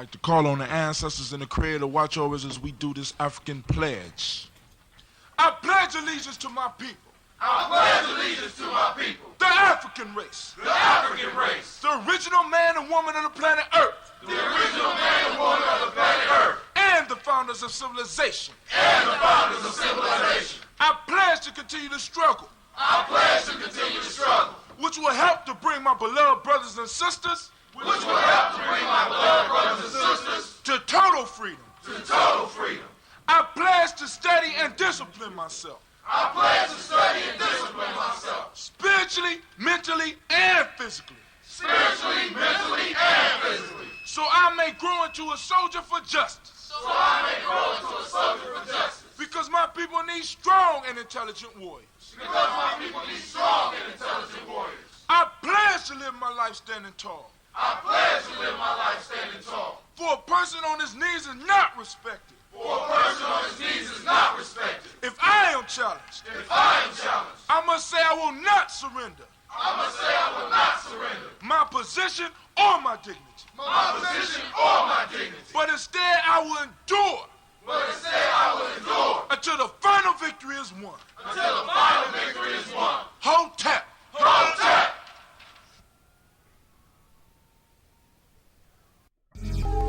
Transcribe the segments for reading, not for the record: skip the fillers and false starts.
like to call on the ancestors and the Creator to watch over us as we do this African pledge. I pledge allegiance to my people. I pledge allegiance to my people. The African race. The African race. The original man and woman of the planet Earth. The original man and woman of the planet Earth. And the founders of civilization. And the founders of civilization. I pledge to continue to struggle. I pledge to continue to struggle. Which will help to bring my beloved brothers and sisters. Which will help to bring my beloved brothers and sisters. To total freedom. To total freedom. I pledge to study and discipline myself. I pledge to study and discipline myself. Spiritually, mentally, and physically. Spiritually, mentally, and physically. So I may grow into a soldier for justice. So I may grow into a soldier for justice. Because my people need strong and intelligent warriors. Because my people need strong and intelligent warriors. I pledge to live my life standing tall. I pledge to live my life standing tall. For a person on his knees is not respected. For a person on his knees is not respected. If I am challenged, I must say I will not surrender. I must say I will not surrender. My position or my dignity. My position or my dignity. But instead I will endure. But instead I will endure. Until the final victory is won. Until the final victory is won. Hotep. Hotep.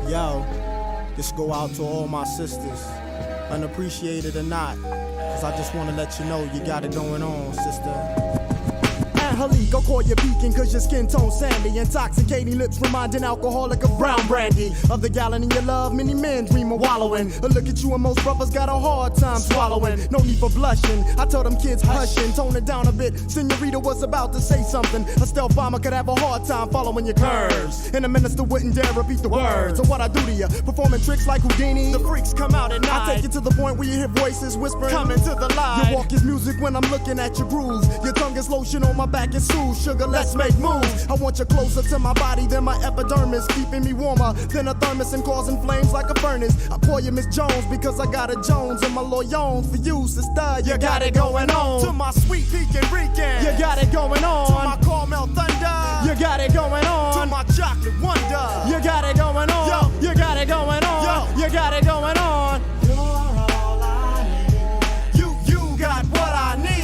Yo, this go out to all my sisters, unappreciated or not, cause I just wanna let you know you got it going on, sister. Halik, I'll call you beacon cause your skin tone sandy. Intoxicating lips reminding alcoholic of brown brandy. Of the gallon in your love, many men dream of wallowing. But look at you and most brothers got a hard time swallowing. No need for blushing, I told them kids hushing. Tone it down a bit, Senorita was about to say something. A stealth bomber could have a hard time following your curves. And a minister wouldn't dare repeat the words of what I do to you. Performing tricks like Houdini, the freaks come out at night. I take you to the point where you hear voices whispering, coming to the light. Your walk is music when I'm looking at your grooves. Your tongue is lotion on my back and soothe. Sugar, let's make moves. I want you closer to my body than my epidermis, keeping me warmer than a thermos and causing flames like a furnace. I call you Miss Jones because I got a Jones and my loyons for you, sister. You got it going on. To my sweet pecan Rican, you got it going on. To my caramel thunder, you got it going on. To my chocolate wonder, you got it going on. Yo, you got it going on. Yo, you got it going on. You're all I need. You got what I need.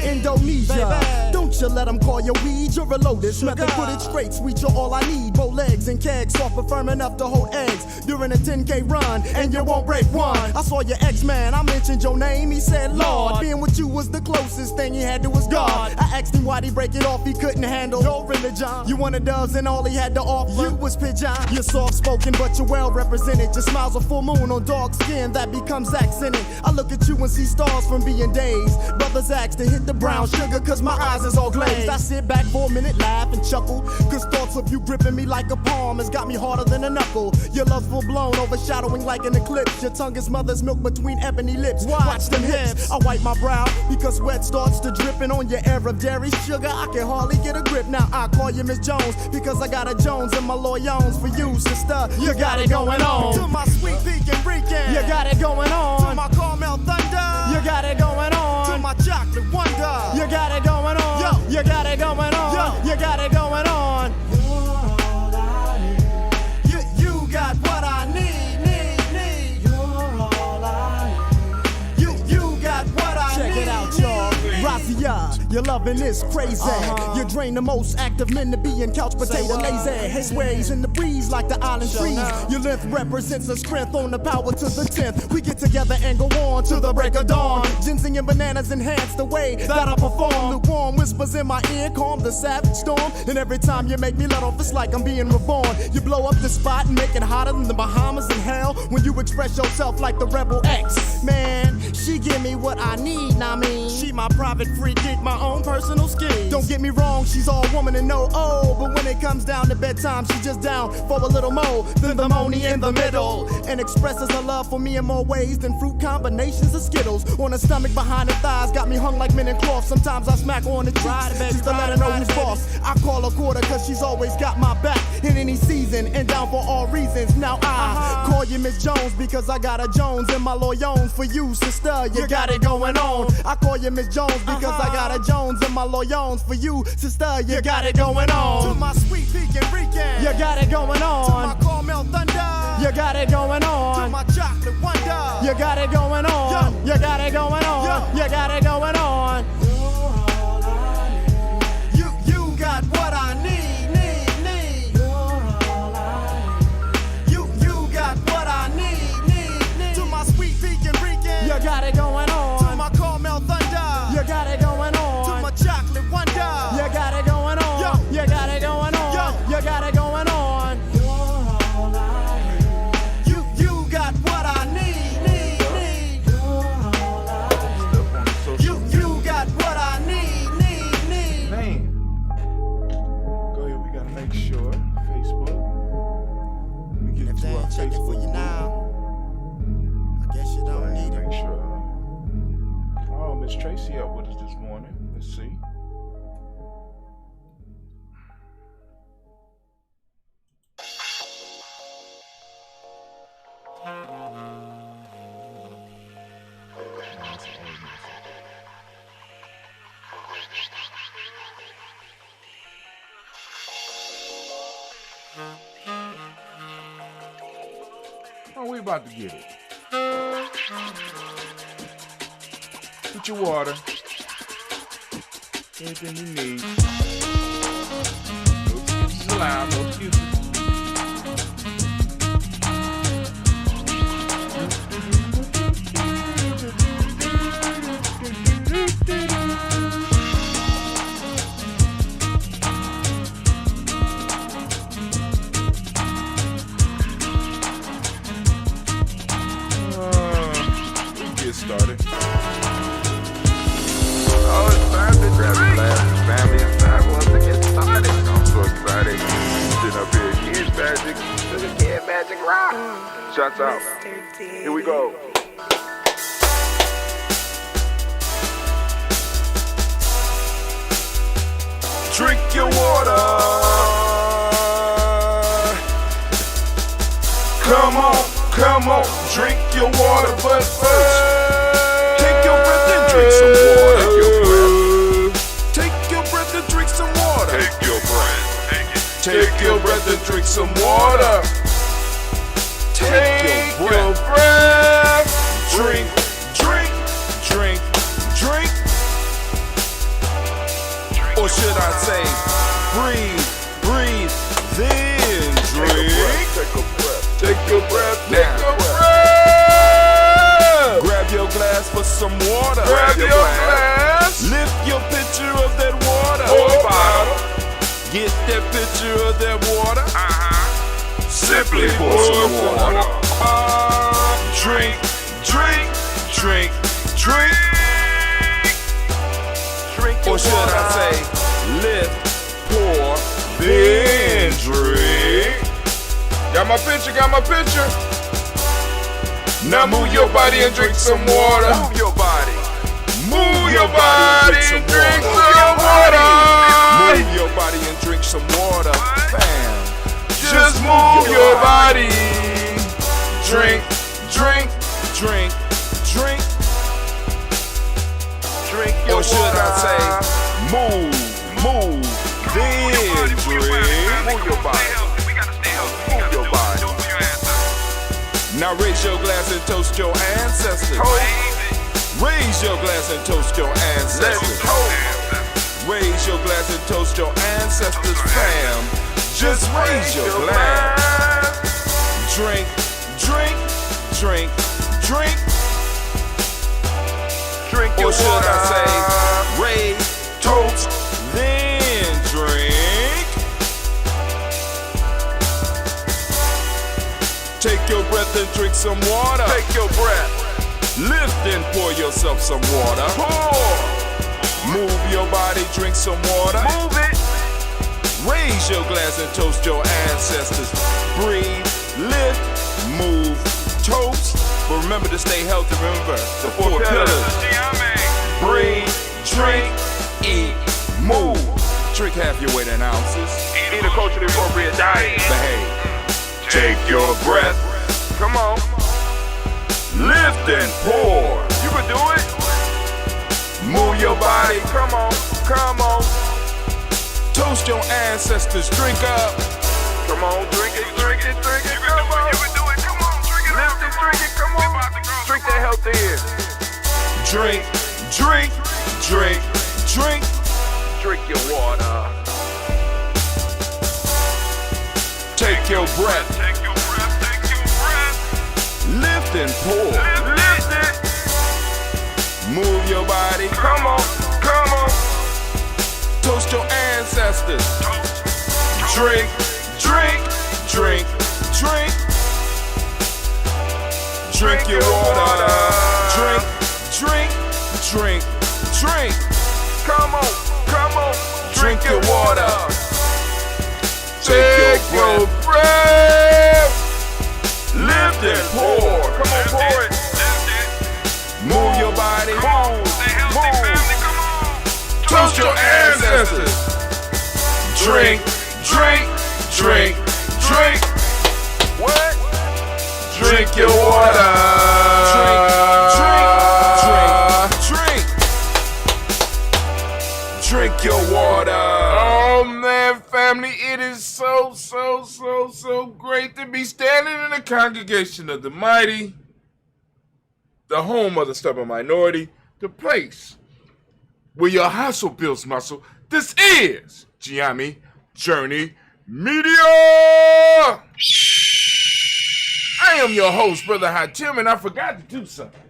Indonesia. Don't you let them call you weed, you're a lotus. Method put it straight, sweet, you're all I need. Bow legs and kegs, soft but firm enough to hold eggs. During a 10K run, and you won't break one. I saw your ex-man, I mentioned your name, he said Lord. Being with you was the closest thing he had to his God. I asked him why'd he break it off, he couldn't handle your religion. You wanted doves and all he had to offer you was pigeon. You're soft-spoken but you're well-represented. Your smile's a full moon on dark skin that becomes accented. I look at you and see stars from being dazed. Brothers ask to hit the brown sugar cause my eyes is all glazed. I sit back for a minute, laugh and chuckle, cause thoughts of you gripping me like a palm has got me harder than a knuckle. Your love's full blown, overshadowing like an eclipse. Your tongue is mother's milk between ebony lips. Watch them hips. I wipe my brow because sweat starts to dripping on your air of dairy sugar. I can hardly get a grip. Now I call you Miss Jones because I got a Jones and my loyons for you, sister. You got it going on. To my sweet pecan Rican, you got it going on. To my caramel thunder, you got it going on. To my chocolate wonder, you got it going on. Yo, you got it going on. Yo, you got it going on. You're all I need. You got what I need. You're all I need. You got what I need. Check it out, y'all. Razia, your loving is crazy. You drain the most active men to be in couch potato lazy. His ways in the breeze like the island trees. Your length represents a strength on the power to the 10th. We get together and go on to the break of dawn. Ginseng and bananas enhance the way that I perform. The warm whispers in my ear calm the savage storm. And every time you make me let off, it's like I'm being reborn. You blow up the spot and make it hotter than the Bahamas in hell. When you express yourself like the Rebel X. Man, she give me what I need, I mean. She my private free geek, my own personal scheme. Don't get me wrong, she's all woman and no oh. But when it comes down to bedtime, she's just down for a little more than the money in the middle. And expresses her love for me in more ways than fruit combinations of Skittles. On her stomach, behind her thighs, got me hung like men in cloth. Sometimes I smack her on the cheeks just to let her know who's boss. I call her quarter cause she's always got my back in any season and down for all reasons. Now I call you Miss Jones because I got a Jones and my loyons for you, sister. You got it going on. I call you Miss Jones because I got a Jones Jones and my loyons for you, sister. You got it going on. To my sweet pecan Rican, you got it going on. To my caramel thunder, you got it going on. To my chocolate wonder, you got it going on. You got it going on. You got it going on. You got what I need. You got what I need. To my sweet pecan Rican, you got it going on. To my caramel thunder, you got it going on. To my chocolate wonder, you got it going on. You got it going on. You got it going on. You got what I need. You got what I need. Man. Go ahead, we gotta make sure. Facebook. Let me get If they to our ain't checking Facebook for you group. now, I guess you don't need it. Make sure. Oh, Miss Tracy up with us this morning. Let's see. Oh, we about to get it. Put your water. Everything you need. No excuses allowed, no excuses. Started. Oh, it's time to grab your glasses, family. It's time for us to get started. I'm so excited. Sitting up here, Kids Magic, to the Kid Magic Rock. Shots out. Here we go. Drink your water. Come on, drink your water, but first, take your breath and drink some water. Take your breath and drink some water. Take your breath. Take your breath and drink some water. Take your breath. Drink. Or should I say, breathe, then drink. Take your breath. Now. Grab your glass for some water. Grab your glass. Lift your pitcher of that water. Or bottle. Get that pitcher of that water. Simply pour some water. Drink. Or should I say, lift, pour, then drink. Got my picture. Now move your body and drink some water. Move your body. Move your body and drink some water. Move your body and drink some water. Bam. Just move your body. Drink. Drink your Or should water. I say, move, then drink. Move your body. Move your body. Now raise your glass and toast your ancestors. Raise your glass and toast your ancestors. Raise your glass and toast your ancestors, fam. Just raise your glass. Drink. Drink your Or should water. I say, raise, toast, then drink. Take your breath and drink some water. Take your breath. Lift and pour yourself some water. Pour. Move your body, drink some water. Move it. Raise your glass and toast your ancestors. Breathe, lift, move, toast. But remember to stay healthy. Remember the four pillars. Breathe, drink, eat, move. Drink half your weight in ounces. Eat a culturally appropriate diet. Behave. Take your breath. Come on. Lift and pour. You can do it. Move your body. Come on, come on. Toast your ancestors. Drink up. Come on, drink it, drink it, drink it. Come on. You can do it. Come on, drink it. Lift it, drink it, come on. Drink that health in. Drink, drink, drink, drink. Drink your water. Take your breath. Take your breath, take your breath. Lift and pour. Lift it. Move your body. Come on, come on. Toast your ancestors. Drink, drink, drink, drink. Drink your water. Drink, drink, drink, drink. Come on, come on. Drink your water. Take your breath. Lift and pour. Come on, pour it. Move your body. Stay healthy, family, come on. Toast your ancestors. Drink, drink, drink, drink. What? Drink your water. Drink, drink, drink, drink. Drink your water. Oh man, family, it is so great to be standing in the congregation of the mighty, the home of the stubborn minority, the place where your hustle builds muscle. This is GNJMedia. I am your host, Brother Hatim, and I forgot to do something.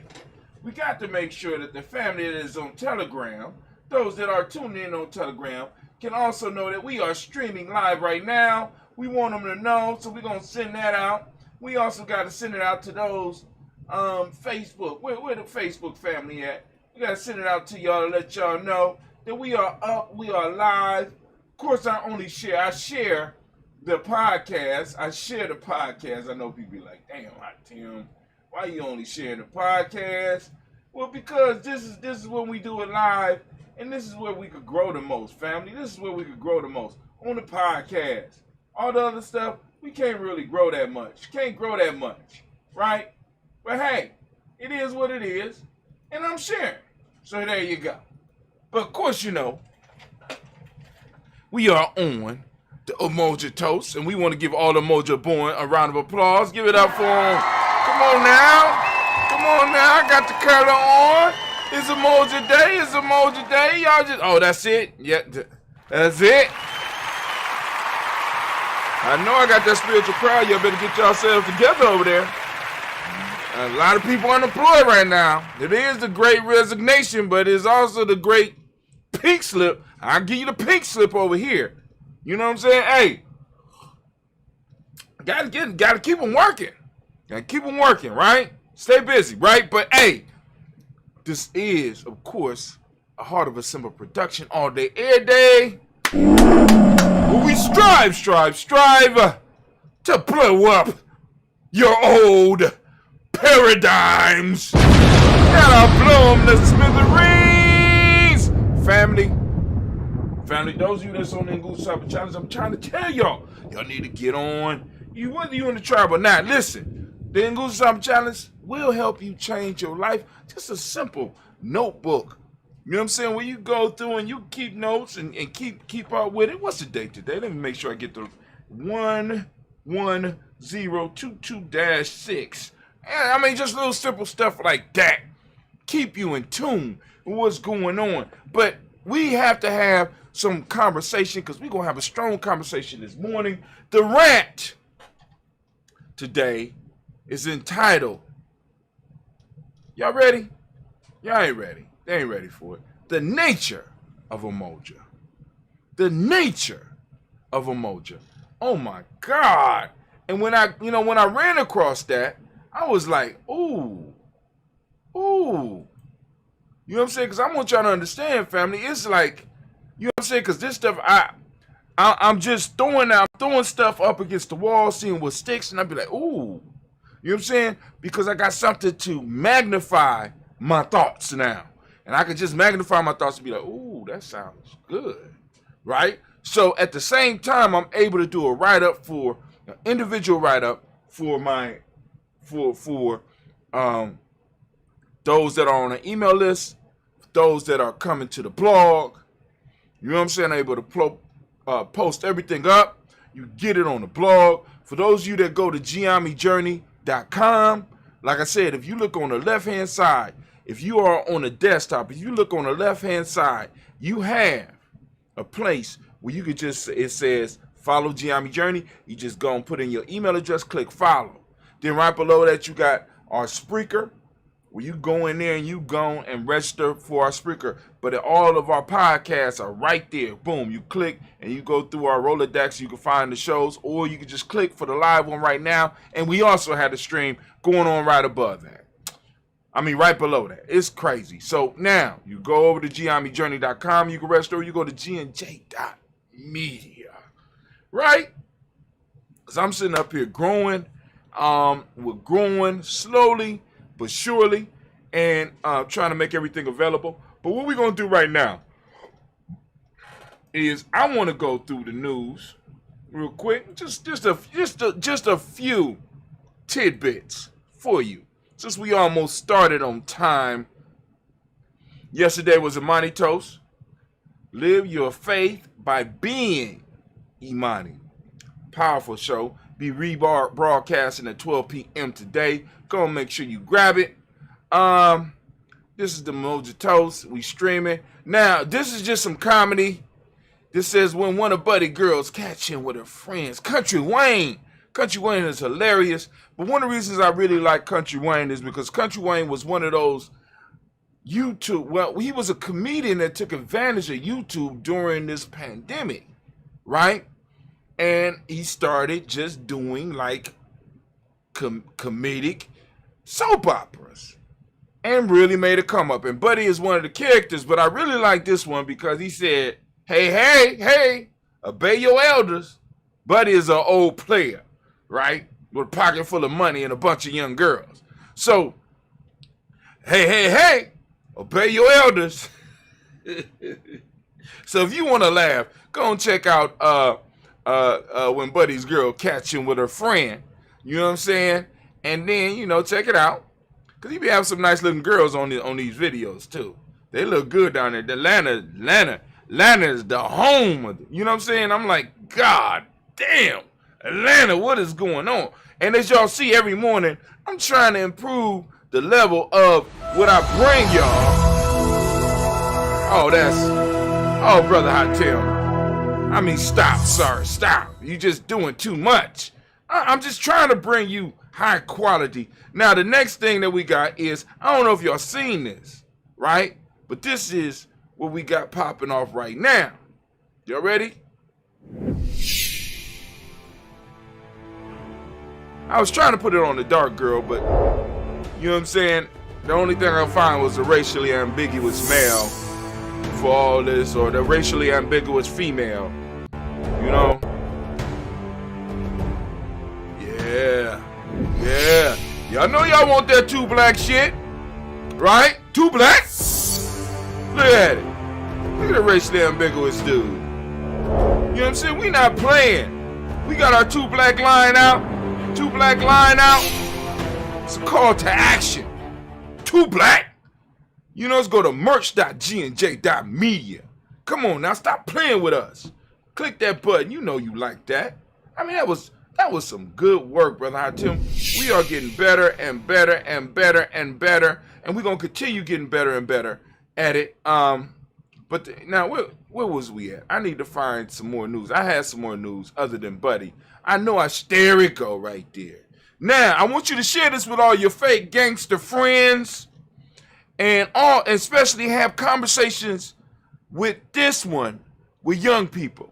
We got to make sure that the family that is on Telegram, those that are tuned in on Telegram, can also know that we are streaming live right now. We want them to know, so we're going to send that out. We also got to send it out to those Facebook. Where the Facebook family at? We got to send it out to y'all to let y'all know that we are up, we are live. Of course, I share the podcast. I share the podcast. I know people be like, damn, Tim, why you only share the podcast? Well, because this is when we do it live, and this is where we could grow the most, family. This is where we could grow the most, on the podcast. All the other stuff, we can't really grow that much. Can't grow that much, right? But hey, it is what it is, and I'm sharing. So there you go. But of course, you know, we are on the Umoja Toast, and we want to give all the Umoja born a round of applause. Give it up for them. Come on now. Come on now. I got the color on. It's Umoja Day. It's Umoja Day. Y'all just, oh, that's it? Yeah, that's it. I know I got that spiritual crowd. Y'all better get yourselves together over there. A lot of people unemployed right now. It is the great resignation, but it's also the great pink slip. I'll give you the pink slip over here. You know what I'm saying? Hey, gotta keep them working. Gotta keep them working, right? Stay busy, right? But hey, this is, of course, a Heart of a Simple production all day, every day. Where we strive to blow up your old paradigms. Gotta blow them to smithereens. Family, those of you that's on the Ngusa Cyber Challenge, I'm trying to tell y'all need to get on. Whether you in the tribe or not, listen, the Ngusa Cyber Challenge will help you change your life. Just a simple notebook. You know what I'm saying? Where you go through and you keep notes and keep up with it. What's the date today? Let me make sure I get the 11022-6. I mean, just little simple stuff like that. Keep you in tune with what's going on. But we have to have some conversation, because we're going to have a strong conversation this morning. The rant today is entitled, y'all ready? Y'all ain't ready. They ain't ready for it. The nature of Umoja. The nature of Umoja. Oh my God. And when I ran across that, I was like, ooh. You know what I'm saying? Because I want y'all to understand, family. It's like, you know what I'm saying? Because this stuff, I'm just throwing stuff up against the wall, seeing what sticks, and I'd be like, ooh. You know what I'm saying? Because I got something to magnify my thoughts now. And I can just magnify my thoughts and be like, ooh, that sounds good. Right? So at the same time, I'm able to do a write-up for, an individual write-up for my, for those that are on an email list, those that are coming to the blog. You know what I'm saying? I'm able to post everything up. You get it on the blog. For those of you that go to GNJMedia.support, like I said, if you look on the left-hand side, if you are on a desktop, if you look on the left-hand side, you have a place where you could just, it says follow GNJMedia Journey. You just go and put in your email address, click follow. Then right below that, you got our Spreaker, where you go in there and you go and register for our Spreaker. But all of our podcasts are right there. Boom, you click and you go through our Rolodex. You can find the shows, or you can just click for the live one right now. And we also had the stream going on right above that. I mean, right below that. It's crazy. So now you go over to GNJMedia.com. You can register, or you go to GNJ.Media. Right? Because I'm sitting up here growing. We're growing slowly but surely, and trying to make everything available. But what we're going to do right now is I want to go through the news real quick. Just a few tidbits for you, since we almost started on time. Yesterday was Imani Toast. Live your faith by being Imani. Powerful show. Be rebroadcasting at 12 p.m. today. Go and make sure you grab it. This is the Umoja Toast. We streaming. Now, this is just some comedy. This says, when one of Buddy girls catch him with her friends. Country Wayne. Country Wayne is hilarious. But one of the reasons I really like Country Wayne is because Country Wayne was one of those YouTube. Well, he was a comedian that took advantage of YouTube during this pandemic. Right? And he started just doing like comedic soap operas and really made a come up. And Buddy is one of the characters, but I really like this one because he said, hey, obey your elders. Buddy is an old player, right? With a pocket full of money and a bunch of young girls. So, hey, obey your elders. So if you want to laugh, go and check out when Buddy's girl catch him with her friend. You know what I'm saying? And then, check it out. Because he be having some nice looking girls on these videos too. They look good down there. Atlanta is the home of it. You know what I'm saying? I'm like, God damn, Atlanta, what is going on? And as y'all see every morning, I'm trying to improve the level of what I bring y'all. Oh, Brother Hot Tail. I mean, stop. You just doing too much. I'm just trying to bring you high quality. Now, the next thing that we got is, I don't know if y'all seen this, right? But this is what we got popping off right now. Y'all ready? I was trying to put it on the dark girl, but you know what I'm saying? The only thing I found was a racially ambiguous male for all this, or the racially ambiguous female. You know? Yeah. Y'all know y'all want that 2 black shit, right? 2 black? Look at it. Look at the racially ambiguous dude. You know what I'm saying? We not playing. We got our 2 black line out. 2 black line out. It's a call to action. 2 black. Let's go to merch.GNJ.Media. Come on now, stop playing with us. Click that button. You know you like that. I mean, that was some good work, Brother Hatim. We are getting better and better and better and better, and we're gonna continue getting better and better at it. Now where was we at? I need to find some more news. I had some more news other than Buddy. There it go right there. Now I want you to share this with all your fake gangster friends, and especially have conversations with this one with young people.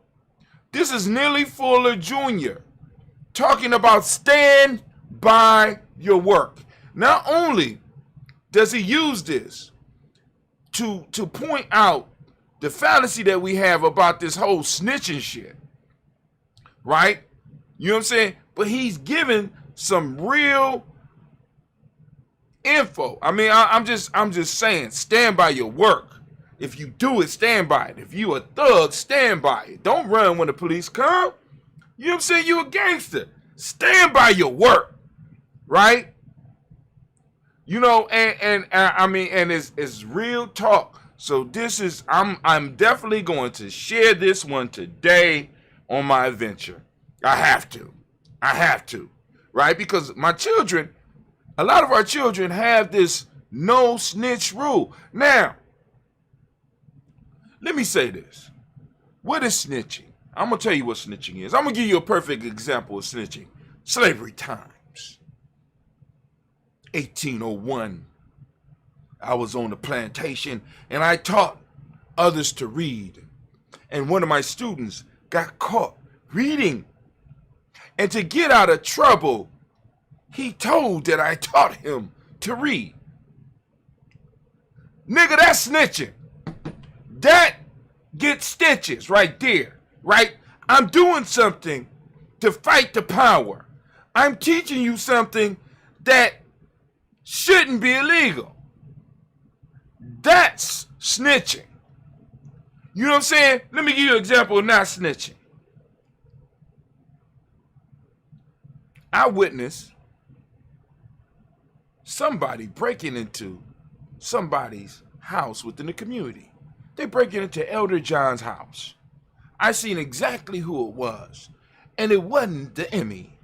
This is Neely Fuller Jr. talking about stand by your work. Not only does he use this to point out the fallacy that we have about this whole snitching shit, right? You know what I'm saying? But he's giving some real info. I mean, I'm just saying, stand by your work. If you do it, stand by it. If you a thug, stand by it. Don't run when the police come. You know what I'm saying? You a gangster. Stand by your work, right? And I mean, and it's real talk. So this is, I'm definitely going to share this one today on my adventure. I have to, right? Because my children, a lot of our children have this no snitch rule. Now, let me say this. What is snitching? I'm going to tell you what snitching is. I'm going to give you a perfect example of snitching. Slavery times. 1801. I was on the plantation and I taught others to read. And one of my students got caught reading. And to get out of trouble, he told that I taught him to read. Nigga, that's snitching. That gets stitches right there, right? I'm doing something to fight the power. I'm teaching you something that shouldn't be illegal. That's snitching. You know what I'm saying? Let me give you an example of not snitching. I witnessed somebody breaking into somebody's house within the community. They breaking into Elder John's house. I seen exactly who it was. And it wasn't the Emmy.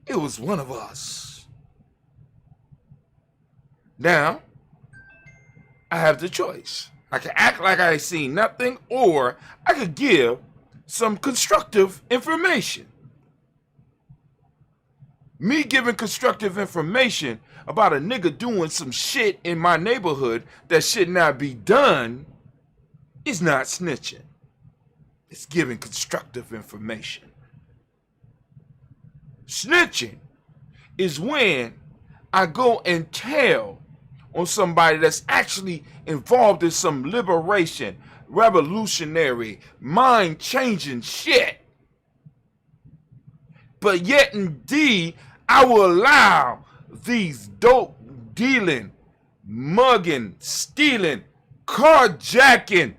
It was one of us. Now, I have the choice. I can act like I seen nothing, or I could give some constructive information. Me giving constructive information about a nigga doing some shit in my neighborhood that should not be done is not snitching. It's giving constructive information. Snitching is when I go and tell on somebody that's actually involved in some liberation, revolutionary, mind-changing shit. But yet indeed, I will allow these dope dealing, mugging, stealing, carjacking,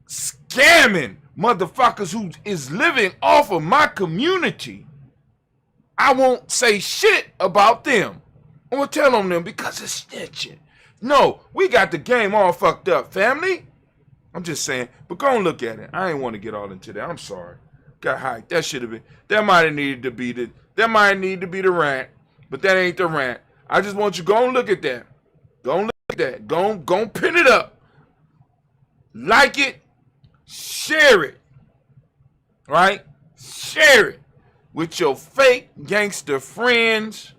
scamming motherfuckers who is living off of my community. I won't say shit about them or tell on them because it's snitching. No, we got the game all fucked up, family. I'm just saying, but go and look at it. I ain't want to get all into that. I'm sorry. Got hyped. That should have been. That might have needed to be the. That might need to be the rant, but that ain't the rant. I just want you to go and look at that. Go and look at that. Go and pin it up. Like it. Share it. Right? Share it with your fake gangster friends.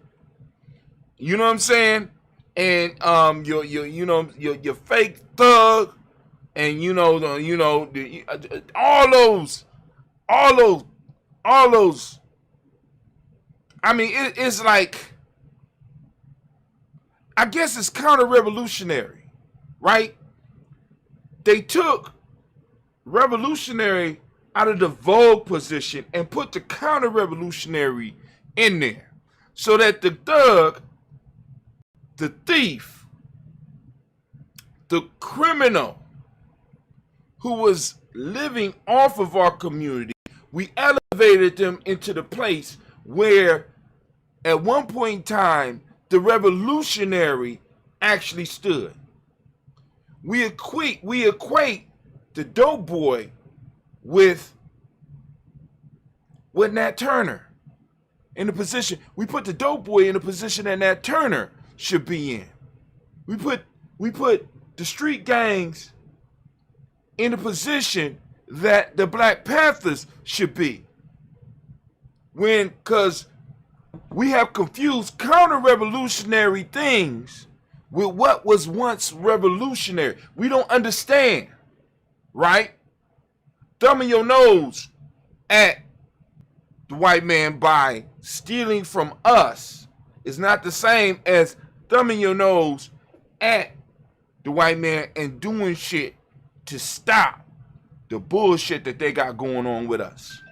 You know what I'm saying? And your fake thug, and all those. I mean, it's like, I guess it's counter-revolutionary, right? They took revolutionary out of the Vogue position and put the counter-revolutionary in there so that the thug, the thief, the criminal who was living off of our community, we elevated them into the place where at one point in time the revolutionary actually stood. We equate the dope boy with Nat Turner in the position. We put the dope boy in the position that Nat Turner should be in. We put the street gangs in the position that the Black Panthers should be. Because we have confused counter-revolutionary things with what was once revolutionary. We don't understand, right? Thumbing your nose at the white man by stealing from us is not the same as thumbing your nose at the white man and doing shit to stop the bullshit that they got going on with us.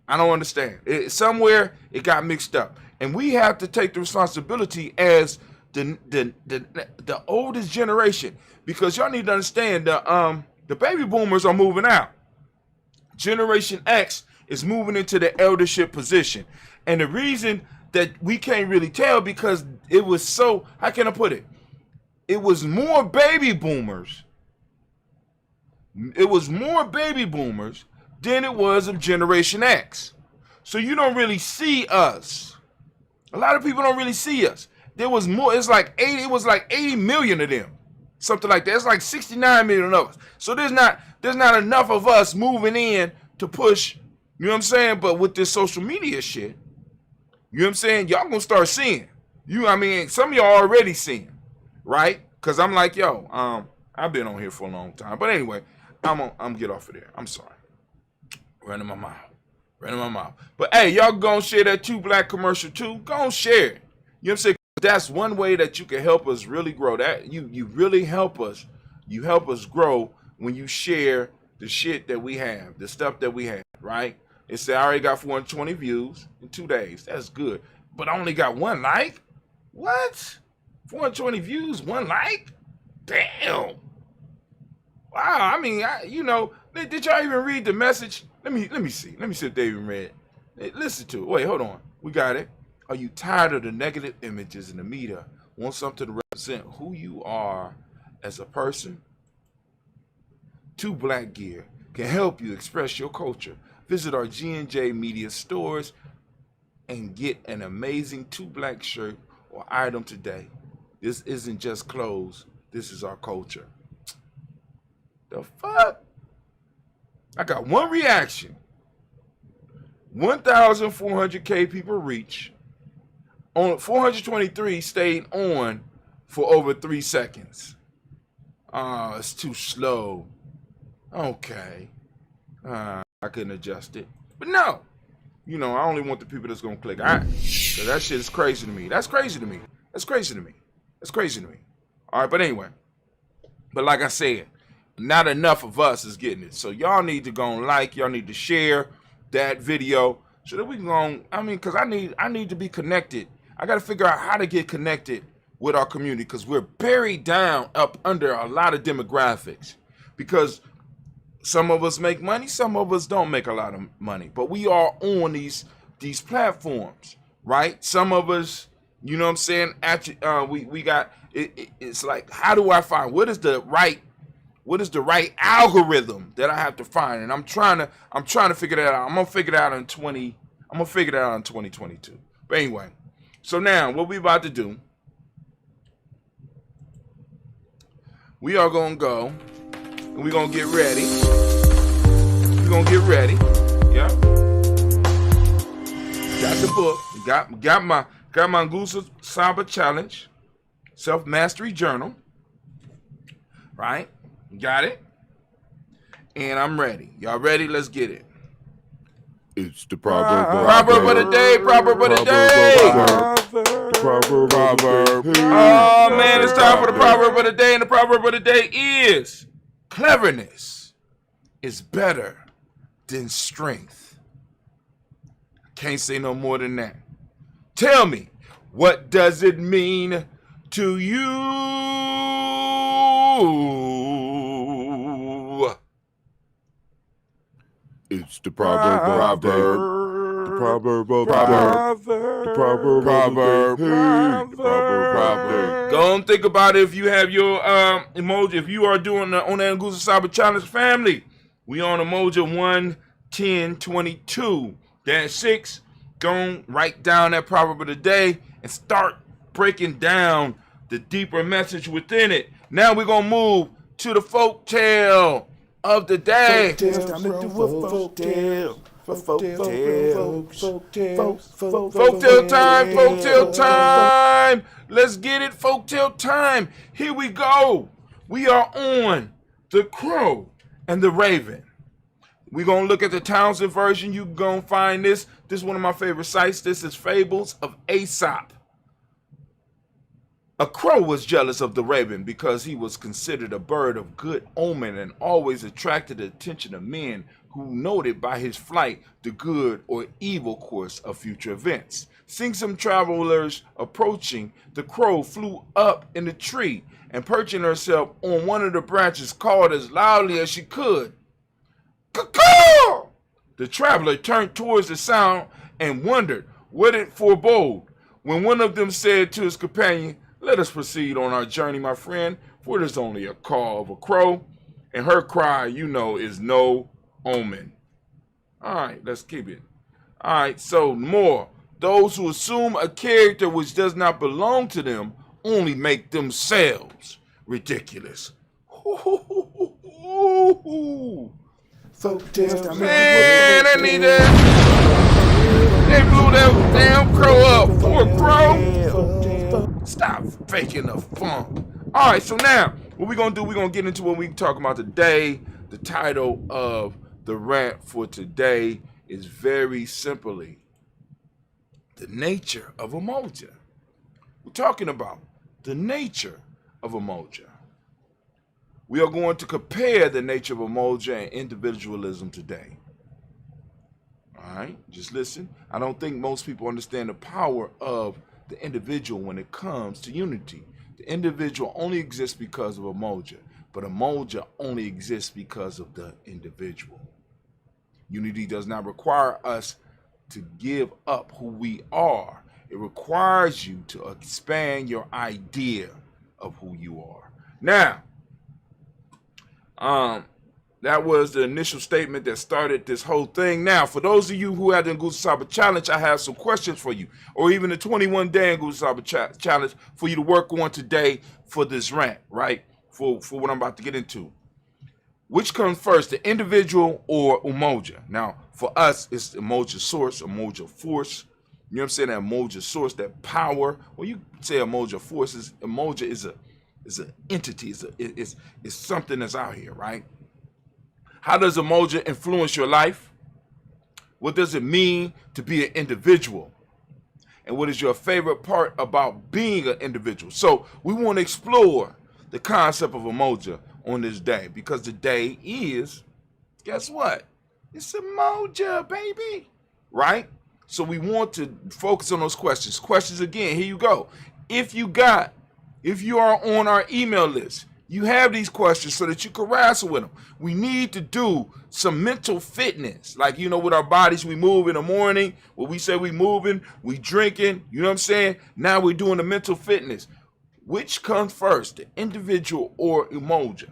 I don't understand. Somewhere it got mixed up. And we have to take the responsibility as the oldest generation, because y'all need to understand the baby boomers are moving out. Generation X is moving into the eldership position. And the reason that we can't really tell, because it was so, how can I put it? it was more baby boomers. It was more baby boomers than it was of Generation X. So you don't really see us. A lot of people don't really see us. There was more, it was like 80 million of them. Something like that. It's like 69 million of us. So there's not enough of us moving in to push, you know what I'm saying? But with this social media shit, you know what I'm saying? Y'all gonna start seeing. Some of y'all already seeing, right? Cause I'm like, yo, I've been on here for a long time. But anyway, I'm gonna get off of there. I'm sorry. Running my mouth. But hey, y'all gonna share that 2 Black commercial too? Go and share it. You know what I'm saying? That's one way that you can help us really grow. That you really help us. You help us grow when you share the shit that we have, the stuff that we have, right? It said I already got 420 views in 2 days. That's good. But I only got 1 like? What? 420 views, 1 like? Damn. Wow. Did y'all even read the message? Let me see. Let me see if they even read. Hey, listen to it. Wait, hold on. We got it. Are you tired of the negative images in the media? Want something to represent who you are as a person? 2 Black gear can help you express your culture. Visit our GNJ Media stores and get an amazing 2 Black shirt or item today. This isn't just clothes. This is our culture. The fuck? I got 1 reaction. 1,400K people reach. On 423 stayed on for over 3 seconds. It's too slow. Okay. I couldn't adjust it. But no. I only want the people that's gonna click. Cause that shit is crazy to me. That's crazy to me. All right, but anyway. But like I said, not enough of us is getting it. So y'all need to go and y'all need to share that video so that we can go because I need to be connected. I got to figure out how to get connected with our community because we're buried down up under a lot of demographics because some of us make money, some of us don't make a lot of money, but we are on these platforms, right? Some of us, you know what I'm saying? We got it. It's like, how do I find what is the right algorithm that I have to find? And I'm trying to figure that out. I'm gonna figure it out in 2022. But anyway. So now, what we about to do, we are going to go, and we're going to get ready. Yeah. Got the book. Got my Ngusa Saba Challenge, Self-Mastery Journal. Right? Got it. And I'm ready. Y'all ready? Let's get it. It's the proverb of the day. Oh man, it's time for the proverb of the day, and the proverb of the day is: cleverness is better than strength. Can't say no more than that. Tell me, what does it mean to you? It's the proverb. Go and think about it if you have your emoji. If you are doing the on that Ngusa Saba Challenge family, we on Umoja 1:10:22-6. Go and write down that proverb of the day and start breaking down the deeper message within it. Now we're gonna move to the folk tale of the day. Folktale time. Let's get it, folktale time. Here we go. We are on The Crow and the Raven. We're going to look at the Townsend version. You're going to find this. This is one of my favorite sites. This is Fables of Aesop. A crow was jealous of the raven because he was considered a bird of good omen and always attracted the attention of men who noted by his flight the good or evil course of future events. Seeing some travelers approaching, the crow flew up in the tree and perching herself on one of the branches called as loudly as she could, "Caw-caw!" The traveler turned towards the sound and wondered what it forebode when one of them said to his companion, let us proceed on our journey, my friend, for it is only a call of a crow, and her cry, you know, is no omen. All right, let's keep it. All right, so more. Those who assume a character which does not belong to them only make themselves ridiculous. Man, I need that. They blew that damn crow up. Poor crow. Stop faking the funk. All right, so now what we're going to do, we're going to get into what we talk about today. The title of the rant for today is very simply the nature of Umoja. We're talking about the nature of Umoja. We are going to compare the nature of Umoja and individualism today. All right, just listen. I don't think most people understand the power of the individual when it comes to unity. The individual only exists because of Umoja, but Umoja only exists because of the individual. Unity does not require us to give up who we are. It requires you to expand your idea of who you are. Now, that was the initial statement that started this whole thing. Now, for those of you who had the Nguzo Saba Challenge, I have some questions for you, or even the 21-day Nguzo Saba Challenge for you to work on today for this rant, right? For what I'm about to get into. Which comes first, the individual or Umoja? Now, for us, it's Umoja source, Umoja force. You know what I'm saying? That Umoja source, that power. Well, you say Umoja force is Umoja is an entity. It's something that's out here, right? How does Umoja influence your life? What does it mean to be an individual? And what is your favorite part about being an individual? So we want to explore the concept of Umoja on this day, because the day is, guess what? It's Umoja, baby, right? So we want to focus on those questions. Questions again, here you go. If you are on our email list, you have these questions so that you can wrestle with them. We need to do some mental fitness. Like, you know, with our bodies, we move in the morning. When we say we moving, we drinking, you know what I'm saying? Now we're doing the mental fitness. Which comes first, the individual or Umoja?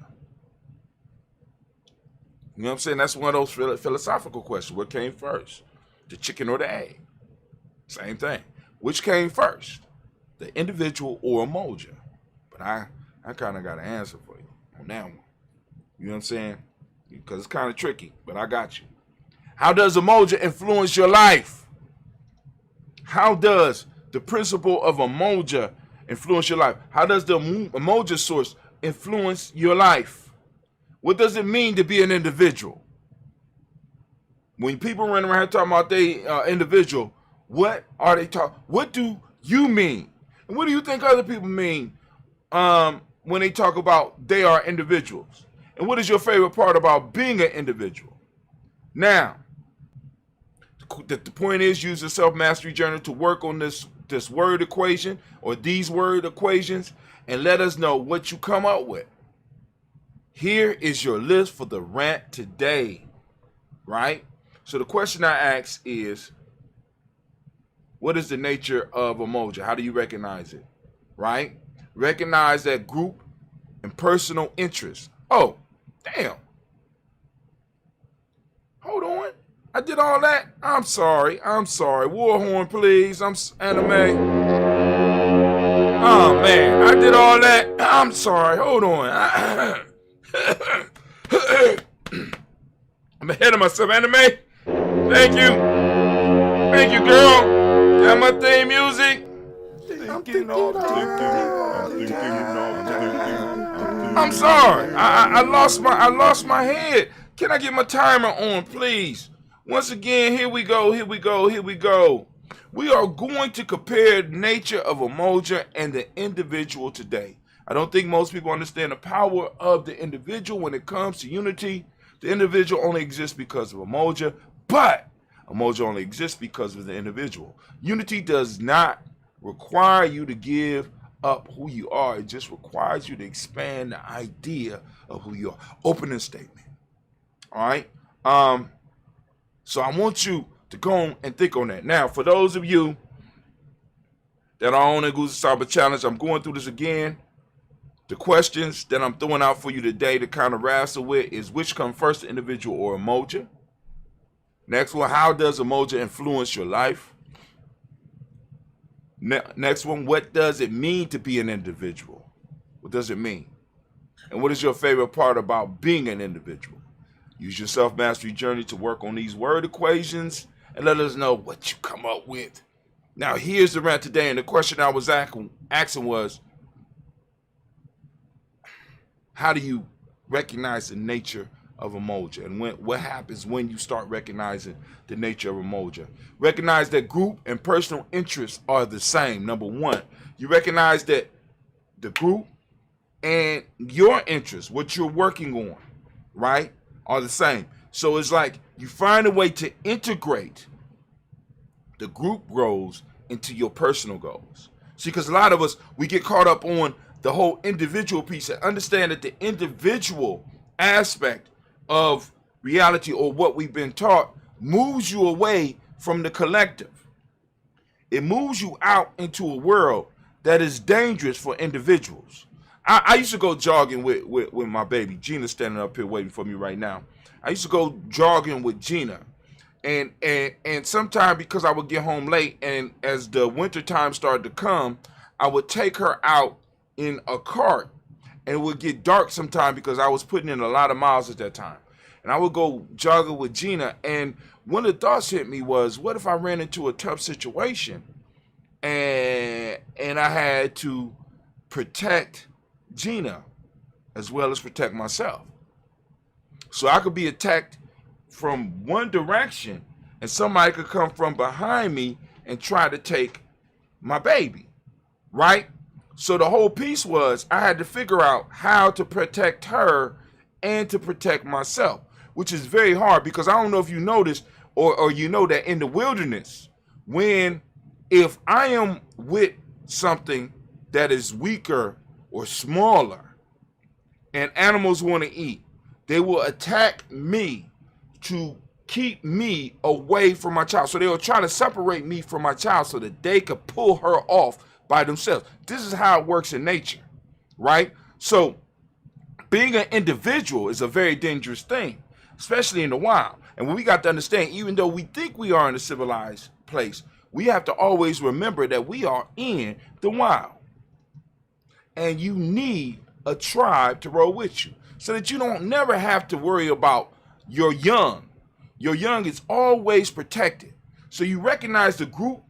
You know what I'm saying? That's one of those philosophical questions. What came first? The chicken or the egg? Same thing. Which came first? The individual or Umoja? But I kind of got an answer for you on that one. You know what I'm saying? Because it's kind of tricky, but I got you. How does Umoja influence your life? How does the principle of Umoja influence your life? How does the Umoja source influence your life? What does it mean to be an individual? When people run around talking about they individual, what are they talking? What do you mean? And what do you think other people mean when they talk about they are individuals? And what is your favorite part about being an individual? Now, the point is, use the self-mastery journal to work on this word equation or these word equations and let us know what you come up with. Here is your list for the rant today, right? So the question I ask is, what is the nature of Umoja? How do you recognize it, right? Recognize that group and personal interest. Oh, damn. Hold on. I did all that? I'm sorry. War horn, please. I'm anime. Oh, man. I did all that. I'm sorry. Hold on. I'm ahead of myself, anime. Thank you, girl. Got my theme music. I'm sorry. I lost my head. Can I get my timer on, please? Once again, here we go. We are going to compare the nature of Umoja and the individual today. I don't think most people understand the power of the individual when it comes to unity. The individual only exists because of Umoja, but Umoja only exists because of the individual. Unity does not require you to give up who you are. It just requires you to expand the idea of who you are. Opening statement. All right? So I want you to go and think on that. Now, for those of you that are on the Goose Cyber Challenge. I'm going through this again. The questions that I'm throwing out for you today to kind of wrestle with is which comes first, the individual or Umoja? Next one, how does Umoja influence your life? Next one, what does it mean to be an individual? What does it mean? And what is your favorite part about being an individual? Use your self-mastery journey to work on these word equations and let us know what you come up with. Now, here's the rant today, and the question I was asking was, how do you recognize the nature of Umoja? And what happens when you start recognizing the nature of Umoja? Recognize that group and personal interests are the same. Number one, you recognize that the group and your interests, what you're working on, right, are the same. So it's like you find a way to integrate the group goals into your personal goals. See, because a lot of us, we get caught up on the whole individual piece and understand that the individual aspect of reality or what we've been taught moves you away from the collective. It moves you out into a world that is dangerous for individuals. I used to go jogging with my baby. Gina's standing up here waiting for me right now. I used to go jogging with Gina. And sometimes because I would get home late, and as the winter time started to come, I would take her out in a cart, and it would get dark sometime because I was putting in a lot of miles at that time. And I would go jogging with Gina, and one of the thoughts hit me was, what if I ran into a tough situation and I had to protect Gina as well as protect myself? So I could be attacked from one direction and somebody could come from behind me and try to take my baby, right? So the whole piece was I had to figure out how to protect her and to protect myself, which is very hard because I don't know if you noticed or you know that in the wilderness, if I am with something that is weaker or smaller and animals want to eat, they will attack me to keep me away from my child. So they will try to separate me from my child so that they could pull her off by themselves. This is how it works in nature, right? So being an individual is a very dangerous thing, especially in the wild. And we got to understand, even though we think we are in a civilized place, we have to always remember that we are in the wild. And you need a tribe to roll with you so that you don't never have to worry about your young. Your young is always protected. So you recognize the group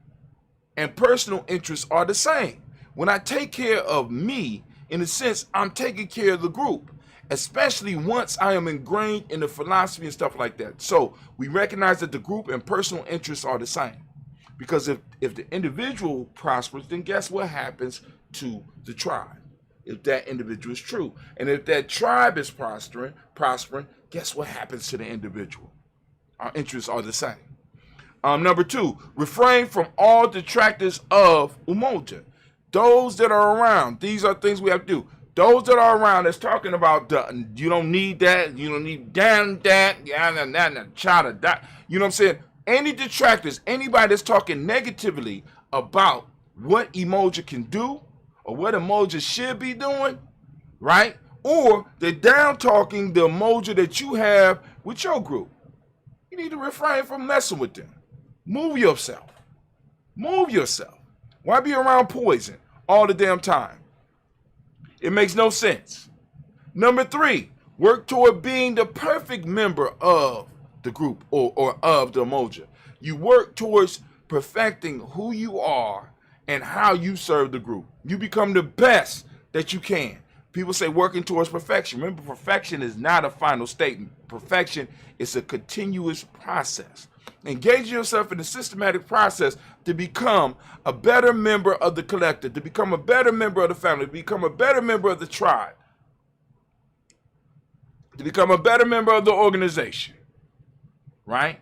and personal interests are the same. When I take care of me, in a sense, I'm taking care of the group, especially once I am ingrained in the philosophy and stuff like that. So we recognize that the group and personal interests are the same. Because if the individual prospers, then guess what happens to the tribe? If that individual is true. And if that tribe is prospering, guess what happens to the individual? Our interests are the same. Number two, refrain from all detractors of Umoja. Those that are around, these are things we have to do. Those that are around that's talking about you don't need that, you don't need that, child of that. You know what I'm saying? Any detractors, anybody that's talking negatively about what Umoja can do or what Umoja should be doing, right? Or they're down talking the Umoja that you have with your group. You need to refrain from messing with them. Move yourself. Move yourself. Why be around poison all the damn time? It makes no sense. Number three, work toward being the perfect member of the group or of the Umoja. You work towards perfecting who you are and how you serve the group. You become the best that you can. People say working towards perfection. Remember, perfection is not a final statement. Perfection is a continuous process. Engage yourself in a systematic process to become a better member of the collective, to become a better member of the family, to become a better member of the tribe, to become a better member of the organization, right?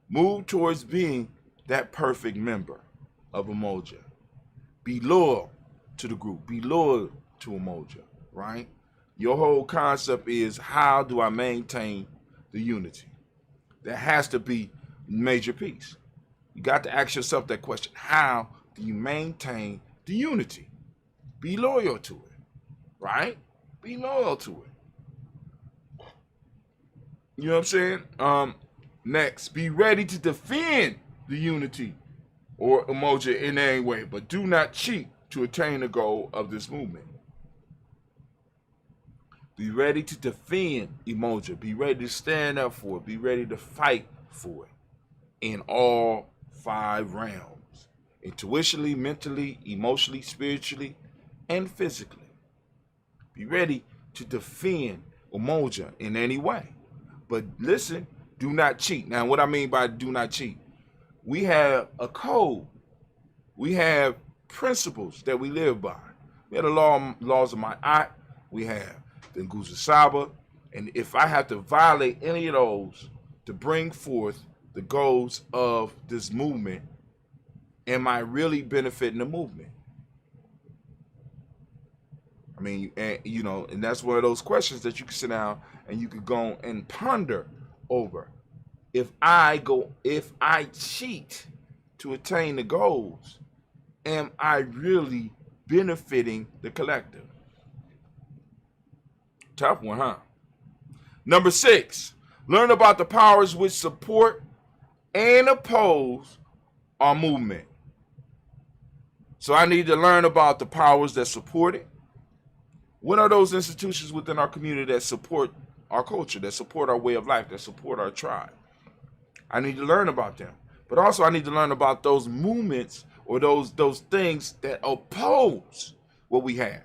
Move towards being that perfect member of Umoja. Be loyal to the group. Be loyal to Umoja, right? Your whole concept is, how do I maintain the unity? That has to be a major piece. You got to ask yourself that question. How you maintain the unity. Be loyal to it, right? Be loyal to it. You know what I'm saying? Next, be ready to defend the unity or Umoja in any way, but do not cheat to attain the goal of this movement. Be ready to defend Umoja. Be ready to stand up for it. Be ready to fight for it in all 5 realms. Intuitionally, mentally, emotionally, spiritually, and physically. Be ready to defend Umoja in any way. But listen, do not cheat. Now, what I mean by do not cheat, we have a code. We have principles that we live by. We have the laws of my aunt. We have the Nguzo Saba. And if I have to violate any of those to bring forth the goals of this movement, am I really benefiting the movement? I mean, and that's one of those questions that you can sit down and you could go and ponder over. If I cheat to attain the goals, am I really benefiting the collective? Tough one, huh? Number 6, learn about the powers which support and oppose our movement. So I need to learn about the powers that support it. What are those institutions within our community that support our culture, that support our way of life, that support our tribe? I need to learn about them. But also I need to learn about those movements or those things that oppose what we have,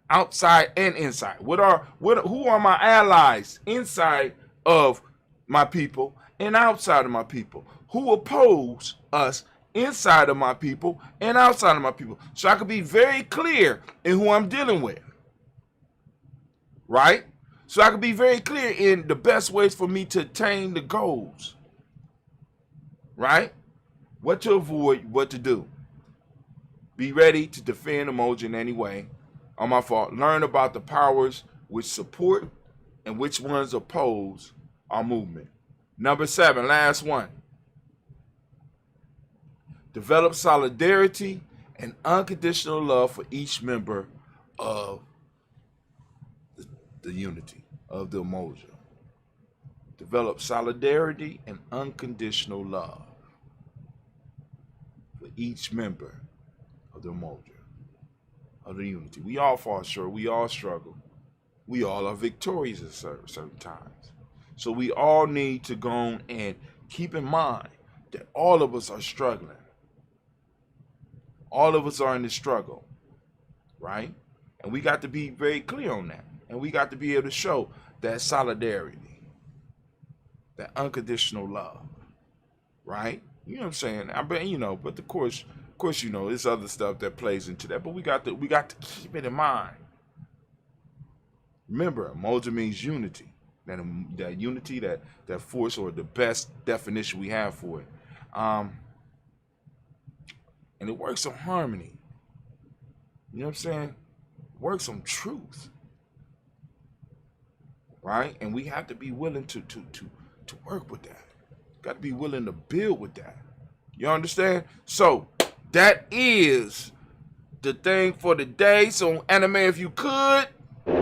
outside and inside. Who are my allies inside of my people and outside of my people? Who oppose us inside of my people and outside of my people? So I can be very clear in who I'm dealing with. Right? So I can be very clear in the best ways for me to attain the goals. Right? What to avoid, what to do. Be ready to defend Umoja in any way. On my fault. Learn about the powers which support and which ones oppose our movement. Number 7, last one. Develop solidarity and unconditional love for each member of the unity of the Umoja. Develop solidarity and unconditional love for each member of the Umoja, of the unity. We all fall short. We all struggle. We all are victorious at certain times. So we all need to go on and keep in mind that all of us are struggling. All of us are in the struggle, right? And we got to be very clear on that. And we got to be able to show that solidarity, that unconditional love, right? You know what I'm saying? I bet, but of course, there's other stuff that plays into that. But we got to keep it in mind. Remember, Umoja means unity. That unity, that force, or the best definition we have for it. And it works on harmony. You know what I'm saying? It works on truth. Right? And we have to be willing to work with that. Got to be willing to build with that. You understand? So that is the thing for the day. So anime, if you could. War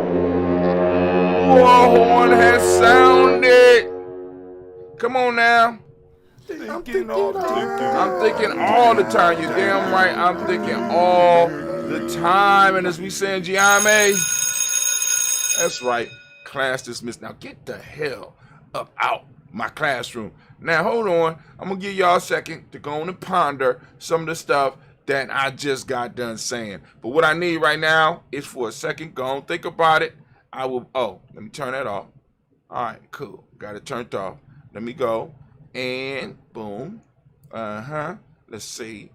horn has sounded. Come on now. I'm thinking all the time. You're damn right. I'm thinking all the time. And as we say in GNJMedia, that's right. Class dismissed. Now get the hell up out my classroom. Now hold on. I'm going to give y'all a second to go on and ponder some of the stuff that I just got done saying. But what I need right now is for a second. Go on, think about it. Let me turn that off. All right, cool. Got it turned off. Let me go. And boom. Let's see.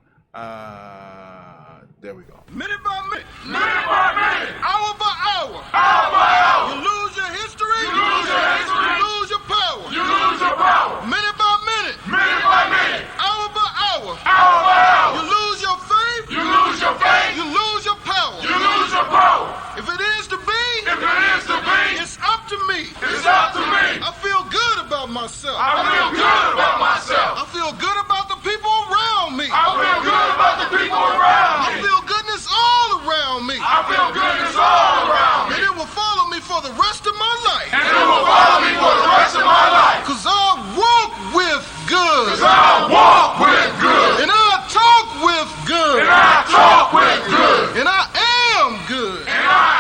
There we go. Minute by minute. Minute by minute. Hour by hour. Hour by hour. You lose your history. You lose your history. You lose your power. You lose your power. Minute by minute. Minute by minute. Hour by hour. Hour by hour. You lose your faith. You lose your faith. You lose your power. You lose your power. If it is to be. If it is to be. It's up to me. It's up to me. I feel good about myself. I feel good about myself. I feel good about the people around me. I feel good about the people around me. around me. I feel goodness all around me. And it will follow me for the rest of my life. And it will follow me for the rest of my life. Cause I walk with good. Cause I walk with good. And I talk with good. And I talk with good. And I am good. And I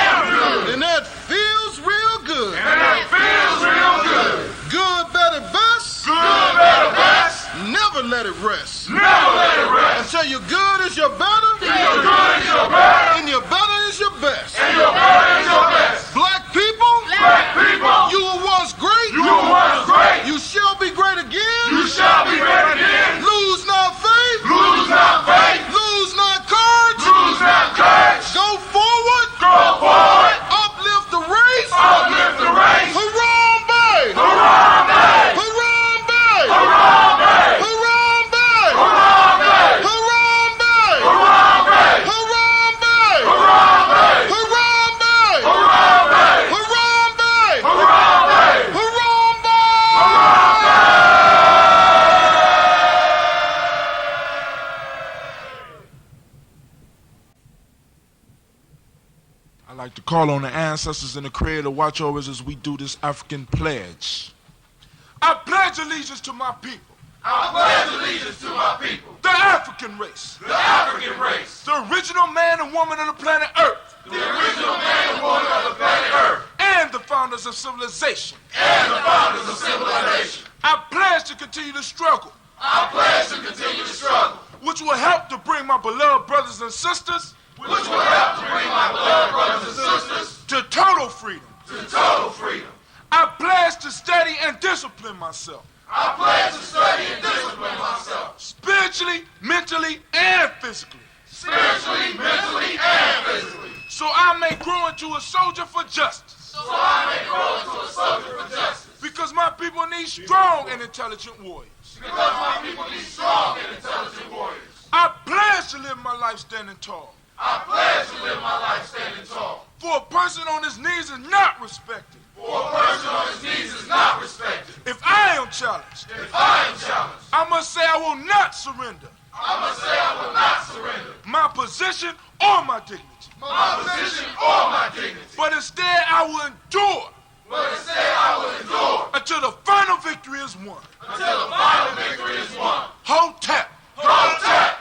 am good. And that feels real good. And that feels real good. Good, better, best. Good, better, best. Never let it rest. Never let it rest. Until your good is your better. And your good is your better. And your better is your best. And your better is your best. Black people. Black people. You were once great. You were once great. You shall be great again. You shall be great again. Lose not faith. Lose not faith. Lose not courage. Lose not courage. Go forward. Go forward. Uplift the race. Uplift the race. Harambe. Harambe. Harambe. Harambe. Harambe. Harambe. Harambe. Harambe. Harambe. Harambe. Harambe. Harambe. Harambe. Harambe. Harambe. I'd like to call on the ancestors and the Creator to watch over us as we do this African pledge. I pledge allegiance to my people. I pledge allegiance to my people. The African race. The African race. The original man and woman of the planet Earth. The original man and woman of the planet Earth. And the founders of civilization. And the founders of civilization. I pledge to continue to struggle. I pledge to continue to struggle. Which will help to bring my beloved brothers and sisters. Which will help to bring my beloved brothers and sisters. To total freedom. To total freedom. I pledge to study and discipline myself. I pledge to study and discipline myself. Spiritually, mentally, and physically. Spiritually, mentally, and physically. So I may grow into a soldier for justice. So I may grow into a soldier for justice. Because my people need strong and intelligent warriors. Because my people need strong and intelligent warriors. I pledge to live my life standing tall. I pledge to live my life standing tall. For a person on his knees is not respected. For a person on his knees is not respected. If I am challenged, If I am challenged, I must say I will not surrender I must say I will not surrender my position or my dignity. my position or my dignity. But instead I will endure But instead I will endure until the final victory is won. until the final victory is won. Hotep. Hotep.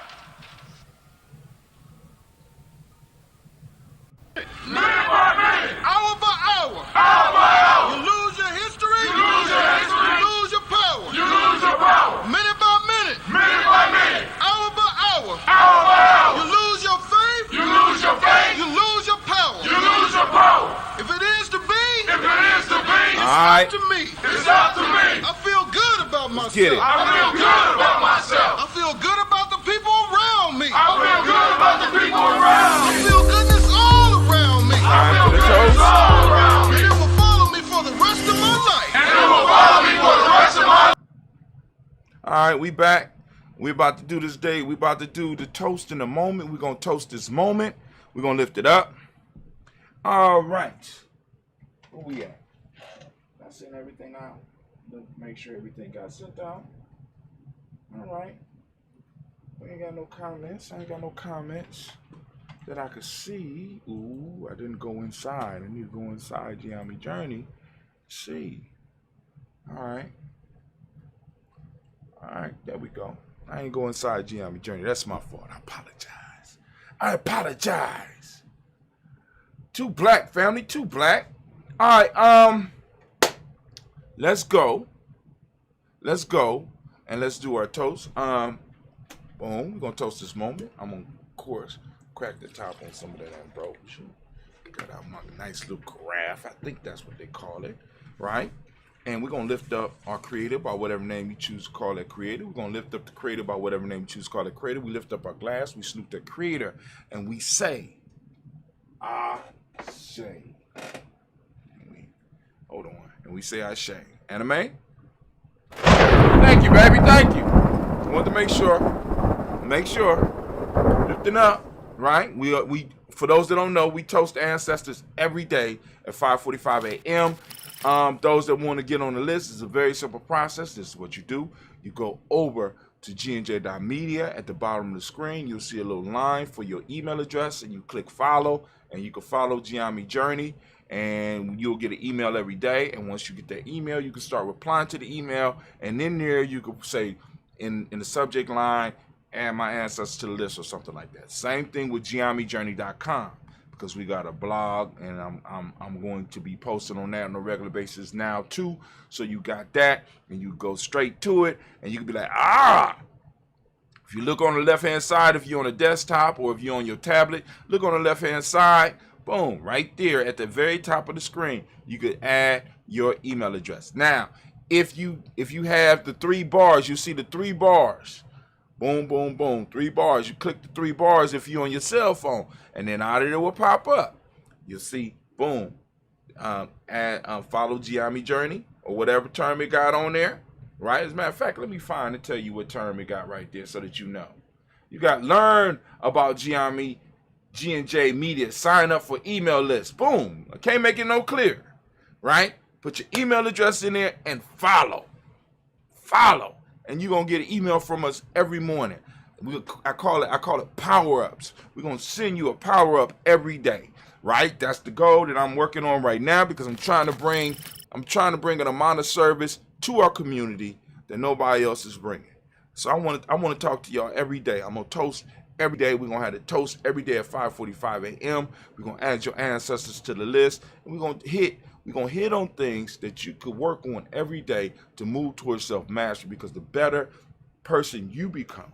Minute by minute. Hour by hour. Hour by hour. You lose your history. You lose your history. You lose your power. You lose your power. Minute by minute. Minute by minute. Hour by hour. Hour by hour. You lose your faith. You lose your faith. You lose your power. You lose your power. If it is to be, If it is to be, Alright. to me. it's up to me. I feel good about myself. get it. I feel good about myself. I feel good about the people around me. I feel good about the people around I me. feel goodness all around me. I feel goodness all around me. And it will follow me for the rest of my life. And it will follow me for the rest of my life. All right, we back. We about to do this day. We about to do the toast in a moment. We're going to toast this moment. We're going to lift it up. All right. Where we at? I sent everything out. Let's make sure everything got sent out. All right. We ain't got no comments. I ain't got no comments that I could see. Ooh, I didn't go inside. I need to go inside GNJMedia Journey. See. All right. All right, there we go. I ain't go inside GNJMedia Journey. That's my fault. I apologize. I apologize. Too black, family. Too black. All right, let's go. Let's go and let's do our toast. Boom. We're gonna toast this moment. I'm gonna, of course, crack the top on some of that ambrosia. Got out my nice little graph. I think that's what they call it, right? And we're gonna lift up our creator by whatever name you choose to call that creator. We're gonna lift up the creator by whatever name you choose to call that creator. We lift up our glass, we salute the creator, and we say, I say. Hold on. And we say I say. Anime? Thank you, baby. Thank you. I want to make sure. Lifting up, right? We for those that don't know, we toast the ancestors every day at 5:45 a.m. Those that want to get on the list, it's a very simple process. This is what you do. You go over to GNJ.Media. At the bottom of the screen, you'll see a little line for your email address, and you click follow, and you can follow Gianmi Journey, and you'll get an email every day. And once you get that email, you can start replying to the email, and in there you can say in the subject line, add my ancestors to the list or something like that. Same thing with GNJMedia.support, because we got a blog, and I'm going to be posting on that on a regular basis now too. So you got that, and you go straight to it, and you can be like, if you look on the left hand side, if you're on a desktop or if you're on your tablet, look on the left hand side, boom, right there at the very top of the screen, you could add your email address. Now, if you have the 3 bars, you see the 3 bars. Boom, boom, boom, 3 bars. You click the 3 bars if you're on your cell phone, and then out of there will pop up. You'll see, boom, follow Gianmi Journey or whatever term it got on there, right? As a matter of fact, let me find and tell you what term it got right there so that you know. You got learn about Gianmi, GNJ Media, sign up for email list. Boom, I can't make it no clearer, right? Put your email address in there and follow. And you're gonna get an email from us every morning. I call it power-ups. We're gonna send you a power-up every day, right? That's the goal that I'm working on right now, because I'm trying to bring an amount of service to our community that nobody else is bringing. So I want to talk to y'all every day. I'm gonna toast every day. We're gonna have a toast every day at 5:45 a.m. We're gonna add your ancestors to the list, and we're gonna hit on things that you could work on every day to move towards self-mastery, because the better person you become,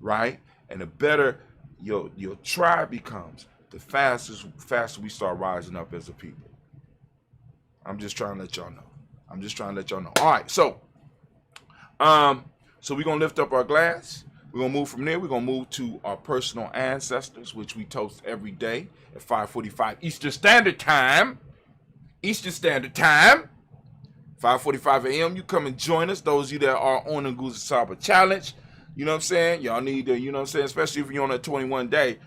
right, and the better your tribe becomes, the faster we start rising up as a people. I'm just trying to let y'all know. All right, so we're going to lift up our glass. We're going to move from there. We're going to move to our personal ancestors, which we toast every day at 5:45 Eastern Standard Time. 5:45 a.m. You come and join us. Those of you that are on the Nguza Saba Challenge, you know what I'm saying? Y'all need to, you know what I'm saying? Especially if you're on a 21 days,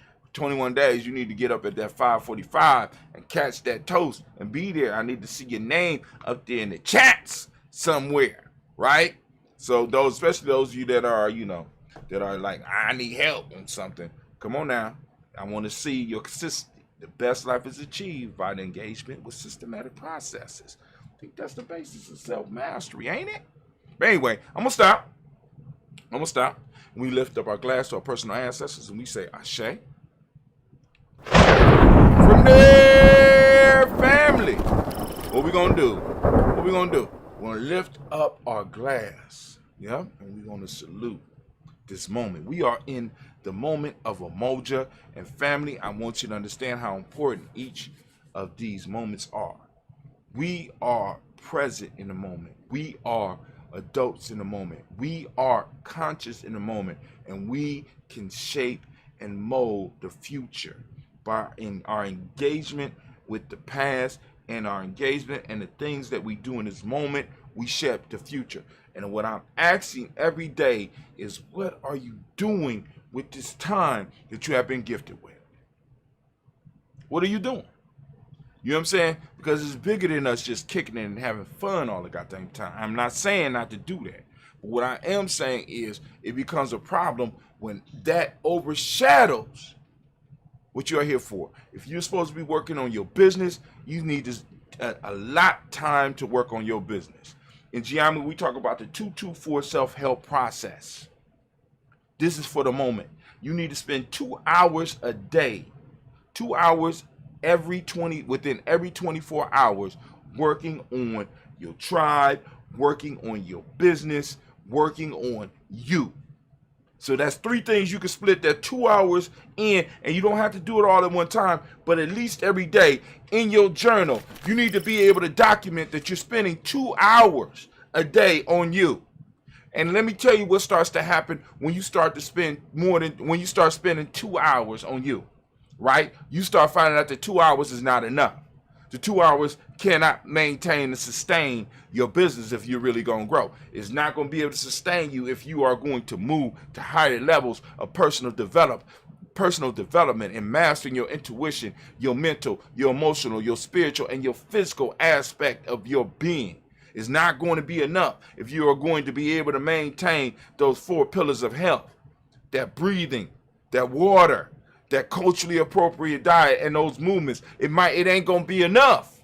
you need to get up at that 5:45 and catch that toast and be there. I need to see your name up there in the chats somewhere, right? So especially those of you that are, that are like, I need help on something. Come on now. I want to see your consistency. The best life is achieved by the engagement with systematic processes. I think that's the basis of self-mastery, ain't it? But anyway, I'm going to stop. We lift up our glass to our personal ancestors and we say, Ashe. From there, family, what we going to do? We're going to lift up our glass, yeah? And we're going to salute this moment. We are in the moment of Umoja, and family, I want you to understand how important each of these moments are. We are present in the moment. We are adults in the moment. We are conscious in the moment, and we can shape and mold the future in our engagement with the past and our engagement and the things that we do in this moment. We shape the future. And what I'm asking every day is, what are you doing with this time that you have been gifted with? What are you doing? You know what I'm saying? Because it's bigger than us just kicking it and having fun all the goddamn time. I'm not saying not to do that. But what I am saying is it becomes a problem when that overshadows what you are here for. If you're supposed to be working on your business, you need a lot time to work on your business. In Gianmi, we talk about the 224 self-help process. This is for the moment. You need to spend 2 hours a day, 2 hours within every 24 hours, working on your tribe, working on your business, working on you. So that's 3 things you can split that 2 hours in, and you don't have to do it all at one time, but at least every day in your journal, you need to be able to document that you're spending 2 hours a day on you. And let me tell you what starts to happen when you start to spend when you start spending 2 hours on you, right? You start finding out that 2 hours is not enough. The 2 hours cannot maintain and sustain your business if you're really going to grow. It's not going to be able to sustain you if you are going to move to higher levels of personal development and mastering your intuition, your mental, your emotional, your spiritual, and your physical aspect of your being. It's not going to be enough if you are going to be able to maintain those 4 pillars of health, that breathing, that water, that culturally appropriate diet, and those movements. It ain't going to be enough.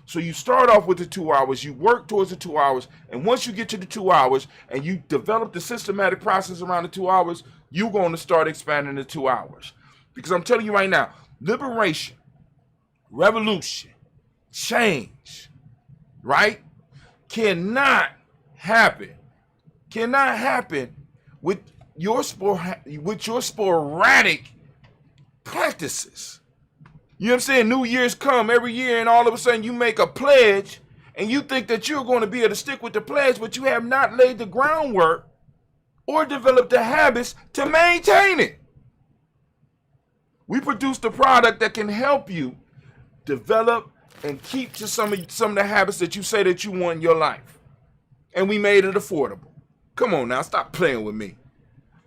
So you start off with the 2 hours, you work towards the 2 hours, and once you get to the 2 hours and you develop the systematic process around the 2 hours, you're going to start expanding the 2 hours. Because I'm telling you right now, liberation, revolution, change, right, cannot happen with your sporadic practices. You know what I'm saying? New Year's come every year, and all of a sudden you make a pledge, and you think that you're going to be able to stick with the pledge, but you have not laid the groundwork or developed the habits to maintain it. We produce the product that can help you develop and keep to some of the habits that you say that you want in your life. And we made it affordable. Come on now, stop playing with me.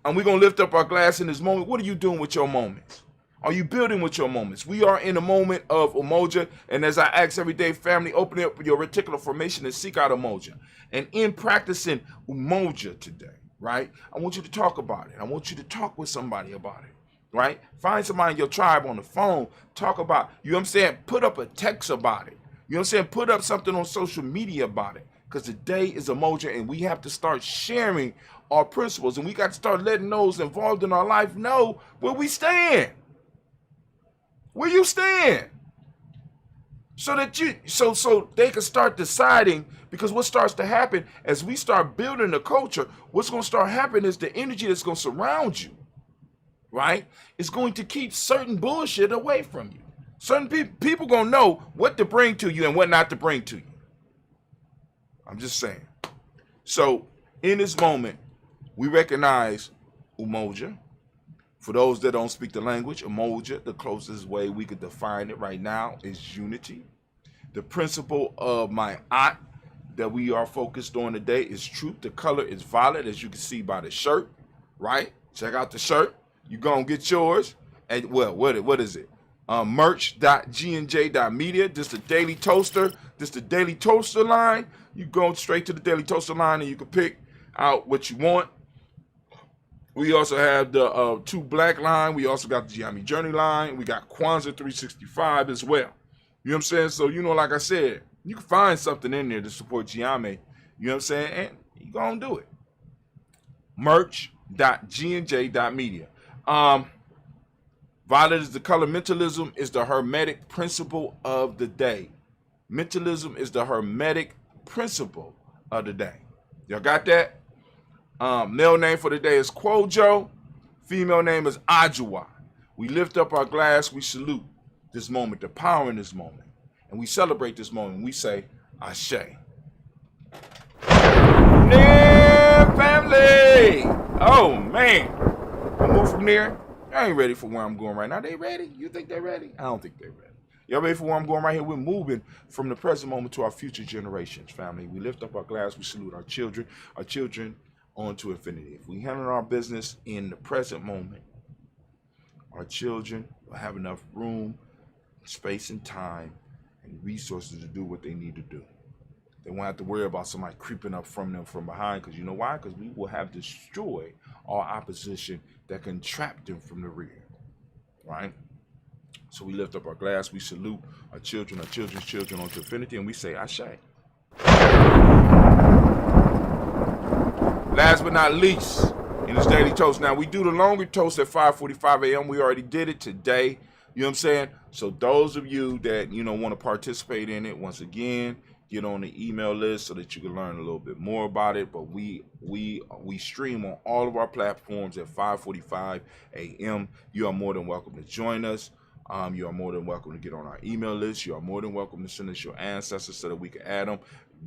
And we're going to lift up our glass in this moment. What are you doing with your moments? Are you building with your moments? We are in a moment of Umoja, and as I ask every day, family, open up your reticular formation and seek out Umoja. And in practicing Umoja today, right, I want you to talk about it. I want you to talk with somebody about it, right? Find somebody in your tribe on the phone, talk about, you know what I'm saying, put up a text about it. You know what I'm saying, put up something on social media about it, because today is Umoja, and we have to start sharing our principles, and we got to start letting those involved in our life know where we stand. Where you stand, so that so they can start deciding. Because what starts to happen as we start building the culture, what's going to start happening is the energy that's going to surround you, right, is going to keep certain bullshit away from you. Certain people going to know what to bring to you and what not to bring to you. I'm just saying. So in this moment, we recognize Umoja. For those that don't speak the language, Umoja, the closest way we could define it right now is unity. The principle of my aunt that we are focused on today is truth. The color is violet, as you can see by the shirt, right? Check out the shirt. You're going to get yours. And well, what is it? Merch.GNJ.media. This is the Daily Toaster. This is the Daily Toaster line. You go straight to the Daily Toaster line and you can pick out what you want. We also have the 2 Black line. We also got the Giami Journey line. We got Kwanzaa 365 as well. You know what I'm saying? So, you know, like I said, you can find something in there to support Giami. You know what I'm saying? And you're going to do it. Merch.GNJ.media. Violet is the color. Mentalism is the hermetic principle of the day. Mentalism is the hermetic principle of the day. Y'all got that? Male name for the day is Kwojo. Female name is Ajua. We lift up our glass. We salute this moment, the power in this moment. And we celebrate this moment. We say, Ashe. Yeah, family. Oh, man. We move from there. I ain't ready for where I'm going right now. They ready? You think they're ready? I don't think they're ready. Y'all ready for where I'm going right here? We're moving from the present moment to our future generations, family. We lift up our glass. We salute our children on to infinity. If we handle our business in the present moment, our children will have enough room, space, and time, and resources to do what they need to do. They won't have to worry about somebody creeping up from them from behind, because you know why? Because we will have destroyed our opposition that can trap them from the rear, right? So we lift up our glass, we salute our children's children onto infinity, and we say, Ashe. Last but not least, in this daily toast. Now, we do the longer toast at 5:45 a.m. We already did it today. You know what I'm saying? So those of you that, you know, want to participate in it, once again, get on the email list so that you can learn a little bit more about it. But we stream on all of our platforms at 5:45 a.m. You are more than welcome to join us. You are more than welcome to get on our email list. You are more than welcome to send us your ancestors so that we can add them.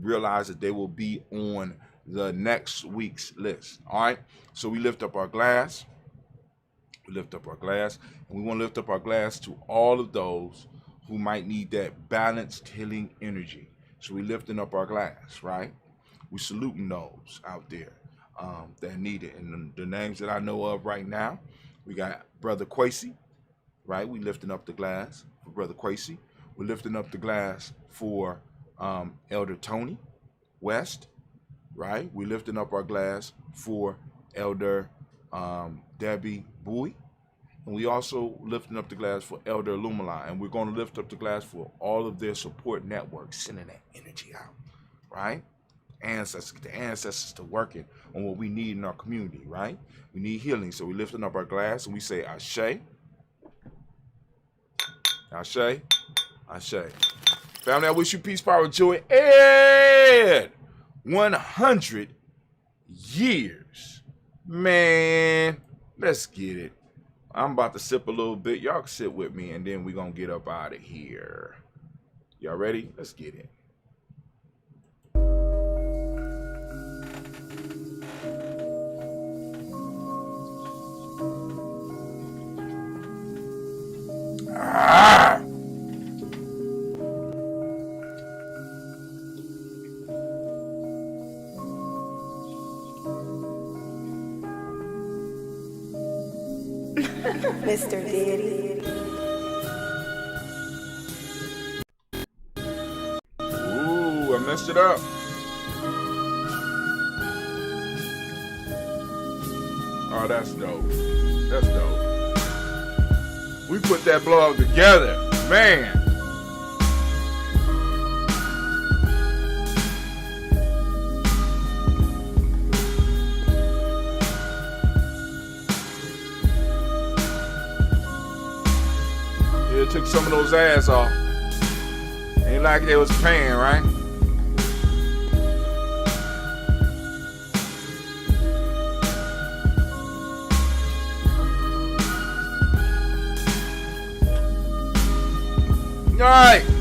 Realize that they will be on the next week's list. All right. So we lift up our glass. We lift up our glass, and we want to lift up our glass to all of those who might need that balanced healing energy. So we lifting up our glass, right? We saluting those out there that need it. And the names that I know of right now, we got Brother Kwesi, right? We lifting up the glass for Brother Kwesi. We're lifting up the glass for Elder Tony, West, right? We lifting up our glass for Elder Debbie Bowie. And we also lifting up the glass for Elder Lumala. And we're going to lift up the glass for all of their support networks, sending that energy out, right? The ancestors to working on what we need in our community, right? We need healing. So we're lifting up our glass and we say, Ashe, Ashe, Ashe. Family, I wish you peace, power, joy, and 100 years. Man, let's get it. I'm about to sip a little bit. Y'all can sit with me, and then we're going to get up out of here. Y'all ready? Let's get it. Ah! Mr. Diddy. Ooh, I messed it up. Oh, that's dope. That's dope. We put that blog together, man. Took some of those ass off. Ain't like they was paying, right? All right.